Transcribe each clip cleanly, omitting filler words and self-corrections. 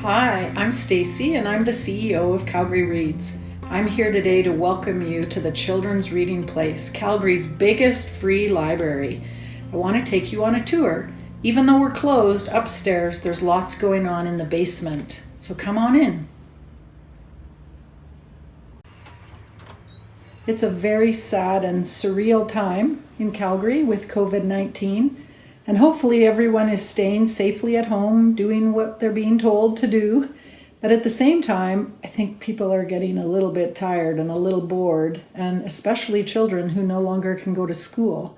Hi, I'm Stacy and I'm the CEO of Calgary Reads. I'm here today to welcome you to the Children's Reading Place, Calgary's biggest free library. I want to take you on a tour. Even though we're closed upstairs, there's lots going on in the basement. So come on in. It's a very sad and surreal time in Calgary with COVID-19. And hopefully everyone is staying safely at home, doing what they're being told to do. But at the same time, I think people are getting a little bit tired and a little bored, and especially children who no longer can go to school.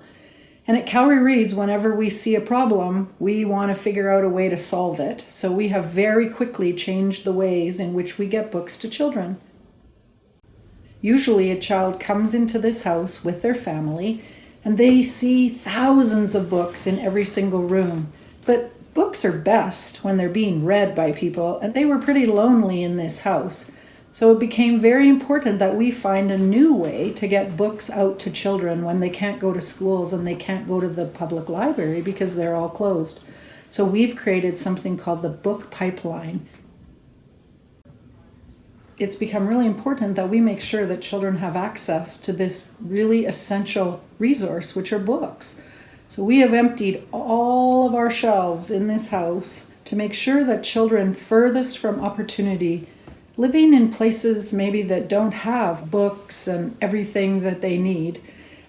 And at Calgary Reads, whenever we see a problem, we want to figure out a way to solve it. So we have very quickly changed the ways in which we get books to children. Usually a child comes into this house with their family and they see thousands of books in every single room. But books are best when they're being read by people, and they were pretty lonely in this house. So it became very important that we find a new way to get books out to children when they can't go to schools and they can't go to the public library because they're all closed. So we've created something called the Book Pipeline. It's become really important that we make sure that children have access to this really essential resource, which are books. So we have emptied all of our shelves in this house to make sure that children furthest from opportunity, living in places maybe that don't have books and everything that they need.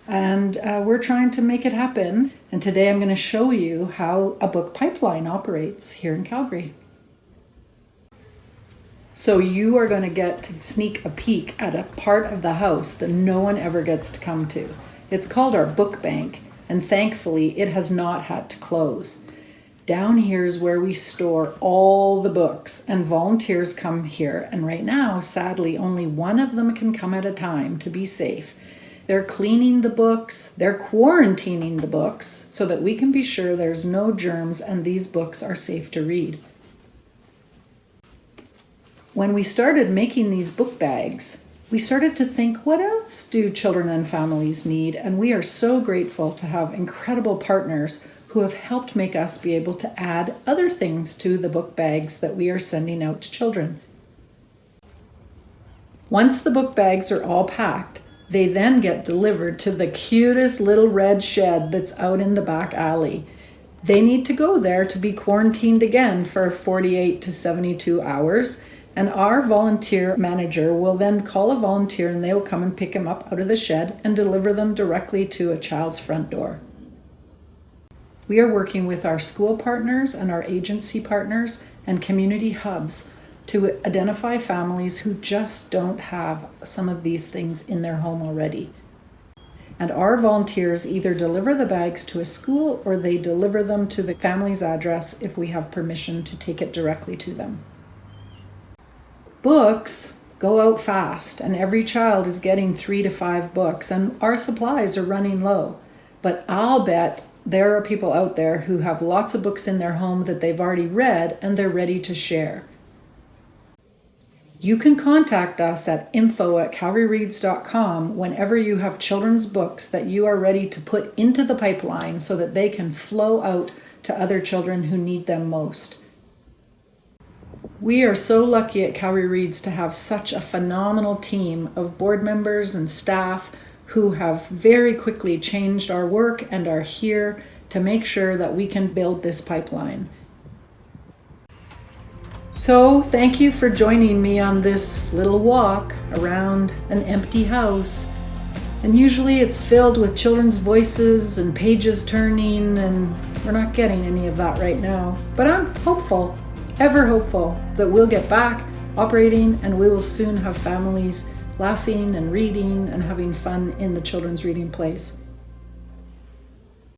And we're trying to make it happen. And today I'm going to show you how a book pipeline operates here in Calgary. So you are going to get to sneak a peek at a part of the house that no one ever gets to come to. It's called our book bank, and thankfully it has not had to close. Down here is where we store all the books, and volunteers come here, and right now, sadly, only one of them can come at a time to be safe. They're cleaning the books, they're quarantining the books, so that we can be sure there's no germs and these books are safe to read. When we started making these book bags, we started to think, what else do children and families need? And we are so grateful to have incredible partners who have helped make us be able to add other things to the book bags that we are sending out to children. Once the book bags are all packed, they then get delivered to the cutest little red shed that's out in the back alley. They need to go there to be quarantined again for 48 to 72 hours. And our volunteer manager will then call a volunteer and they will come and pick them up out of the shed and deliver them directly to a child's front door. We are working with our school partners and our agency partners and community hubs to identify families who just don't have some of these things in their home already. And our volunteers either deliver the bags to a school or they deliver them to the family's address if we have permission to take it directly to them. Books go out fast, and every child is getting 3 to 5 books, and our supplies are running low. But I'll bet there are people out there who have lots of books in their home that they've already read and they're ready to share. You can contact us at info@calgaryreads.com whenever you have children's books that you are ready to put into the pipeline so that they can flow out to other children who need them most. We are so lucky at Calgary Reads to have such a phenomenal team of board members and staff who have very quickly changed our work and are here to make sure that we can build this pipeline. So thank you for joining me on this little walk around an empty house. And usually it's filled with children's voices and pages turning, and we're not getting any of that right now. But I'm hopeful. Ever hopeful that we'll get back operating and we will soon have families laughing and reading and having fun in the Children's Reading Place.